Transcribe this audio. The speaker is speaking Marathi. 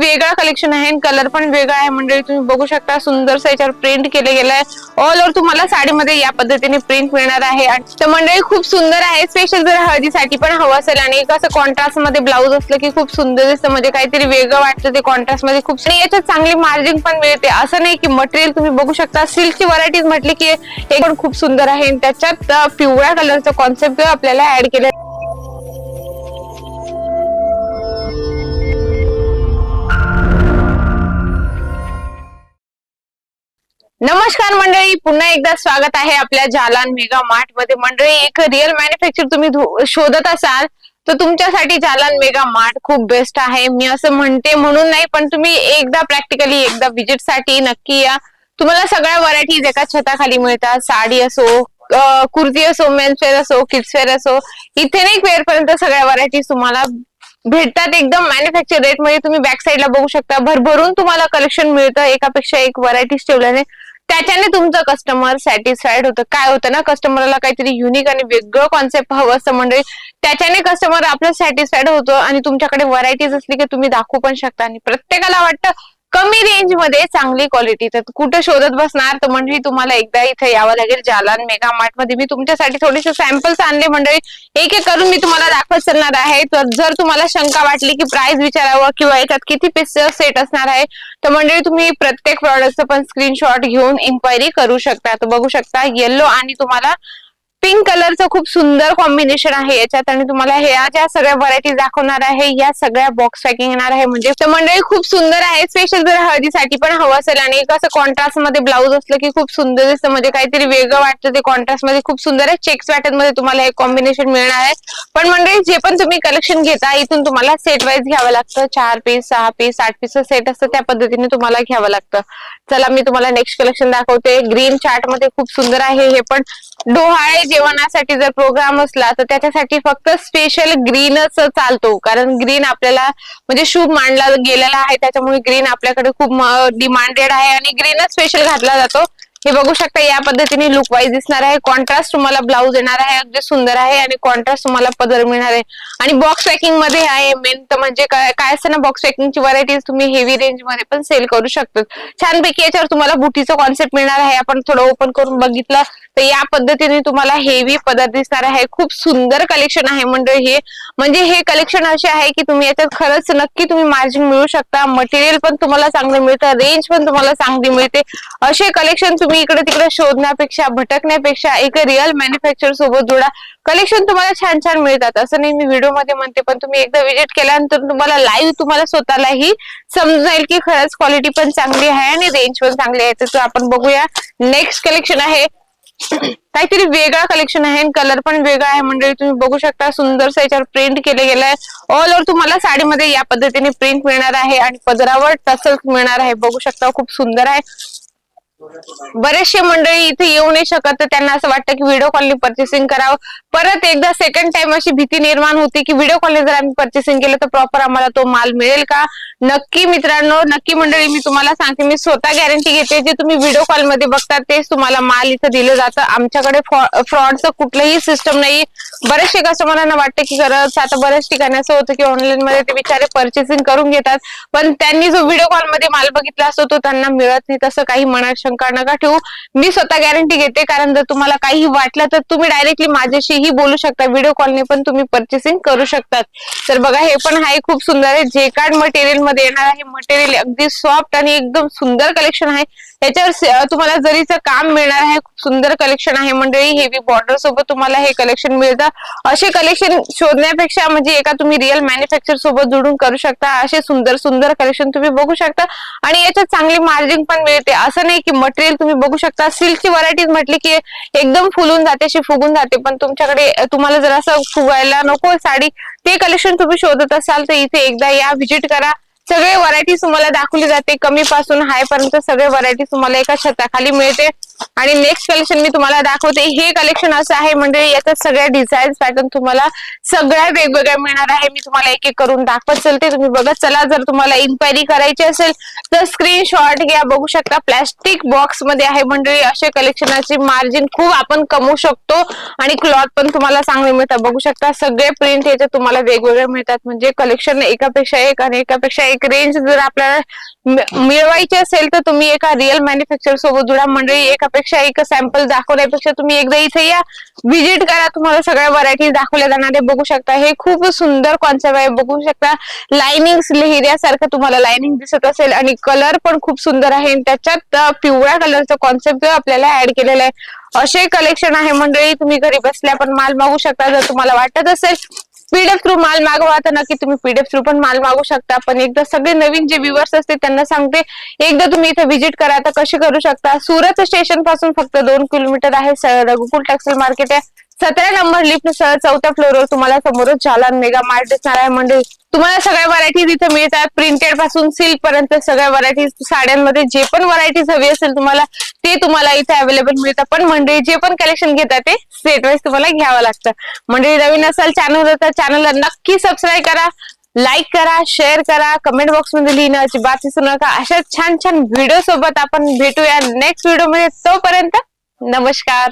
वेगळा कलेक्शन आहे, कलर पण वेगळा आहे मंडळी. तुम्ही बघू शकता सुंदरसा याच्यावर प्रिंट केले गेलाय. ऑल ओव्हर तुम्हाला साडीमध्ये या पद्धतीने प्रिंट मिळणार आहे. तर मंडळी खूप सुंदर आहे. स्पेशल जर हळदीसाठी पण हवं असेल आणि कसं कॉन्ट्रास्ट मध्ये ब्लाऊज असलं की खूप सुंदर दिसतं, म्हणजे काहीतरी वेगळं वाटतं ते कॉन्ट्रास्ट मध्ये खूप. आणि याच्यात चांगली मार्जिन पण मिळते. असं नाही की मटेरियल तुम्ही बघू शकता सिल्कची व्हरायटीज म्हटली की हे पण खूप सुंदर आहे. त्याच्यात पिवळ्या कलरचा कॉन्सेप्ट आपल्याला ऍड केलं. नमस्कार मंडळी, पुन्हा एकदा स्वागत आहे आपल्या जालान मेगा मार्ट मध्ये. मंडळी एक रिअल मॅन्युफॅक्चर तुम्ही शोधत असाल तर तुमच्यासाठी जालान मेगा मार्ट खूप बेस्ट आहे. मी असं म्हणते म्हणून नाही, पण तुम्ही एकदा प्रॅक्टिकली एकदा विजिट साठी नक्की या. तुम्हाला सगळ्या व्हरायटीज एका छताखाली मिळतात. साडी असो, कुर्ती असो, मेन्स वेअर असो, किड्स वेअर असो, इथेनिक वेअर पर्यंत सगळ्या व्हरायटीज तुम्हाला भेटतात एकदम मॅन्युफॅक्चर रेट मध्ये. तुम्ही बॅक साईडला बघू शकता भरभरून तुम्हाला कलेक्शन मिळतं. एकापेक्षा एक व्हरायटीज ठेवल्याने त्याच्याने तुमचं कस्टमर सॅटिस्फाईड होतं. काय होतं ना, कस्टमरला काहीतरी युनिक आणि वेगळं कॉन्सेप्ट हवं असतं मंडळी. त्याच्याने कस्टमर आपलं सॅटिस्फाईड होतो आणि तुमच्याकडे व्हरायटीज असली की तुम्ही दाखवू पण शकता. आणि प्रत्येकाला वाटतं कमी रेंज मध्ये चांगली क्वालिटी, तर कुठं शोधत बसणार. तर मंडळी तुम्हाला एकदा इथे यावं लागेल जालान मेगा मार्ट मध्ये. मी तुमच्यासाठी थोडेसे सॅम्पल्स आणले मंडळी, एक एक करून मी तुम्हाला दाखवत चालणार आहे. तर जर तुम्हाला शंका वाटली की प्राइस विचारावं किंवा याच्यात किती पीस सेट असणार आहे, तर मंडळी तुम्ही प्रत्येक प्रॉडक्टचं पण स्क्रीनशॉट घेऊन इन्क्वायरी करू शकता. तर बघू शकता येलो आणि तुम्हाला पिंक कलरचं खूप सुंदर कॉम्बिनेशन आहे याच्यात. आणि तुम्हाला ह्या ज्या सगळ्या व्हरायटीज दाखवणार आहे या सगळ्या बॉक्स पॅकिंग येणार आहे. म्हणजे तर मंडळी खूप सुंदर आहे. स्पेशल जर हळदीसाठी पण हवं असेल आणि कसं कॉन्ट्रास्ट मध्ये ब्लाऊज असलं की खूप सुंदर दिसतं, म्हणजे काहीतरी वेगळं वाटतं ते कॉन्ट्रास्ट मध्ये खूप सुंदर आहे. चेक्स पॅटर्न मध्ये तुम्हाला हे कॉम्बिनेशन मिळणार आहे. पण मंडळी जे पण तुम्ही कलेक्शन घेता इथून तुम्हाला सेट वाईज घ्यावं लागतं. 4 पीस, 6 पीस, 8 पीस सेट असतं, त्या पद्धतीने तुम्हाला घ्यावं लागतं. चला मी तुम्हाला नेक्स्ट कलेक्शन दाखवते. ग्रीन चार्ट मध्ये खूप सुंदर आहे. हे पण डोहाळे जेवणासाठी जर प्रोग्राम असला तर त्याच्यासाठी फक्त स्पेशल ग्रीनच चालतो, कारण ग्रीन आपल्याला म्हणजे शुभ मानला गेलेला आहे. त्याच्यामुळे ग्रीन आपल्याकडे खूप डिमांडेड आहे आणि ग्रीनच स्पेशल घातला जातो. हे बघू शकता या पद्धतीने लुक वाईज दिसणार आहे. कॉन्ट्रास्ट तुम्हाला ब्लाऊज येणार आहे, अगदी सुंदर आहे. आणि कॉन्ट्रास्ट तुम्हाला पदर मिळणार आहे. आणि बॉक्स पॅकिंग मध्ये आहे. मेन तर म्हणजे काय असतं ना, बॉक्स पॅकिंगची व्हरायटीज तुम्ही हेवी रेंज मध्ये पण सेल करू शकता. छानपैकी याच्यावर तुम्हाला बुटीचा कॉन्सेप्ट मिळणार आहे. आपण थोडं ओपन करून बघितलं तर या पद्धतीने तुम्हाला हेवी पदर दिसणार आहे. खूप सुंदर कलेक्शन आहे मंडळी हे. म्हणजे हे कलेक्शन असे आहे की तुम्ही याच्यात खरंच नक्की तुम्ही मार्जिन मिळू शकता. मटेरियल पण तुम्हाला चांगलं मिळतं, रेंज पण तुम्हाला चांगली मिळते. असे कलेक्शन तुम्ही इकडे तिकडे शोधण्यापेक्षा, भटकण्यापेक्षा एक रिअल मॅन्युफॅक्चर सोबत जोडा. कलेक्शन तुम्हाला छान छान मिळतात. असं नाही मी व्हिडिओ मध्ये म्हणते, पण तुम्ही एकदा व्हिजिट केल्यानंतर तुम्हाला लाईव्ह तुम्हाला स्वतःलाही समजेल की खरंच क्वालिटी पण चांगली आहे आणि रेंज पण चांगली आहे. तर आपण बघूया नेक्स्ट कलेक्शन आहे. काहीतरी वेगळा कलेक्शन आहे, कलर पण वेगळा आहे मंडळी. तुम्ही बघू शकता सुंदरसा याच्यावर प्रिंट केले गेलाय. ऑल ओव्हर तुम्हाला साडीमध्ये या पद्धतीने प्रिंट मिळणार आहे आणि पदरावर टसल्स मिळणार आहे. बघू शकता खूप सुंदर आहे. बरेचसे मंडळी इथे येऊ नाही शकत, तर त्यांना असं वाटतं की व्हिडिओ कॉलनी परचेसिंग करावं. परत एकदा सेकंड टाइम अशी भीती निर्माण होती की व्हिडिओ कॉलने जर आम्ही परचेसिंग केलं तर प्रॉपर आम्हाला तो माल मिळेल का. नक्की मित्रांनो, नक्की मंडळी, मी तुम्हाला सांगते, मी स्वतः गॅरंटी घेते. जे तुम्ही व्हिडिओ कॉल मध्ये बघता तेच तुम्हाला माल इथं दिलं जातं. आमच्याकडे फ्रॉडचं कुठलंही सिस्टम नाही. बरेचसे कस्टमरांना वाटतं की खरंच आता बऱ्याच ठिकाणी असं होतं की ऑनलाईन मध्ये ते बिचारे परचेसिंग करून घेतात, पण त्यांनी जो व्हिडिओ कॉल मध्ये माल बघितला असतो तो त्यांना मिळत नाही. तसं काही मनात शंका नका ठेवू. मी स्वतः गॅरंटी घेते, कारण जर तुम्हाला काही वाटलं तर तुम्ही डायरेक्टली माझ्याशीही बोलू शकता. व्हिडिओ कॉलने पण तुम्ही परचेसिंग करू शकतात. तर बघा हे पण आहे खूप सुंदर आहे. जे कार्ड मटेरियल मध्ये येणार आहे. मटेरियल अगदी सॉफ्ट आणि एकदम सुंदर कलेक्शन आहे. याच्यावर तुम्हाला जरीचं काम मिळणार आहे. खूप सुंदर कलेक्शन आहे मंडळी. हेवी बॉर्डर सोबत तुम्हाला हे कलेक्शन मिळतं. असे कलेक्शन शोधण्यापेक्षा म्हणजे एका तुम्ही रिअल मॅन्युफॅक्चर सोबत जोडून करू शकता. असे सुंदर सुंदर कलेक्शन तुम्ही बघू शकता आणि याच्यात चांगली मार्जिन पण मिळते. असं नाही की मटेरियल तुम्ही बघू शकता सिल्कची व्हरायटीज म्हटली की एकदम फुलून जाते, अशी फुगून जाते. पण तुमच्याकडे तुम्हाला जर असं फुगायला नको साडी, ते कलेक्शन तुम्ही शोधत असाल तर इथे एकदा या, व्हिजिट करा. सगळे व्हरायटीज तुम्हाला दाखवली जाते, कमी पासून हाय पर्यंत सगळे व्हरायटीज तुम्हाला एका छताखाली मिळते. आणि नेक्स्ट कलेक्शन मी तुम्हाला दाखवते. हे कलेक्शन असं आहे म्हणजे याच्यात सगळ्या डिझाईन पॅटर्न तुम्हाला सगळ्या वेगवेगळ्या मिळणार आहे. मी तुम्हाला एक एक करून दाखवत चलते, तुम्ही बघत चला. जर तुम्हाला इन्क्वायरी करायची असेल तर स्क्रीनशॉट घ्या. बघू शकता प्लॅस्टिक बॉक्स मध्ये आहे मंडळी. असे कलेक्शनाची मार्जिन खूप आपण कमवू शकतो आणि क्लॉथ पण तुम्हाला चांगले मिळतात. बघू शकता सगळे प्रिंट याच्यात तुम्हाला वेगवेगळे मिळतात. म्हणजे कलेक्शन एकापेक्षा एक आणि एकापेक्षा एक रेंज जर आपल्याला मिळवायची असेल तर तुम्ही एका रिअल मॅन्युफॅक्चर सोबत जुडा मंडळी. एकापेक्षा एक सॅम्पल दाखवण्यापेक्षा तुम्ही एकदा इथे या, व्हिजिट करा, तुम्हाला सगळ्या व्हरायटीज दाखवल्या जाणार आहे. बघू शकता हे खूप सुंदर कॉन्सेप्ट आहे. बघू शकता लाइनिंग हिऱ्यासारखं तुम्हाला लाइनिंग दिसत असेल आणि कलर पण खूप सुंदर आहे. त्याच्यात पिवळ्या कलरचा कॉन्सेप्ट आपल्याला ऍड केलेला आहे. असे कलेक्शन आहे मंडळी. तुम्ही घरी बसल्या पण माल मागू शकता. जर तुम्हाला वाटत असेल पीडीएफ थ्रू माल मागवा तर नक्की तुम्ही पीडीएफ थ्रू पण माल मागू शकता. पण एकदा सगळे नवीन जे व्ह्युअर्स असते त्यांना सांगते, एकदा तुम्ही इथे व्हिजिट करा. तर कशी करू शकता, सुरत स्टेशन पासून फक्त 2 किलोमीटर आहे. रघुकुल टेक्सटाईल मार्केट आहे. 17 नंबर लिफ्ट सह 4थ्या फ्लोअरवर तुम्हाला समोरच जालान मेगा मार्ट दिसणार आहे. म्हणजे तुम्हाला सगळ्या व्हरायटीज इथे मिळतात. प्रिंटेड पासून सिल्क पर्यंत सगळ्या व्हरायटीज, साड्यांमध्ये जे पण व्हरायटीज हवी असेल तुम्हाला ते तुम्हाला इथे अवेलेबल मिळतात. पण म्हणजे जे पण कलेक्शन घेतात ते सेट वाईज तुम्हाला घ्यावं लागतं. म्हणजे नवीन असाल चॅनल तर चॅनलला नक्की सबस्क्राईब करा, लाईक करा, शेअर करा, कमेंट बॉक्स मध्ये लिहिणं अजिबात विसरू नका. अशा छान छान व्हिडिओ सोबत आपण भेटूया नेक्स्ट व्हिडिओ मध्ये. तोपर्यंत नमस्कार.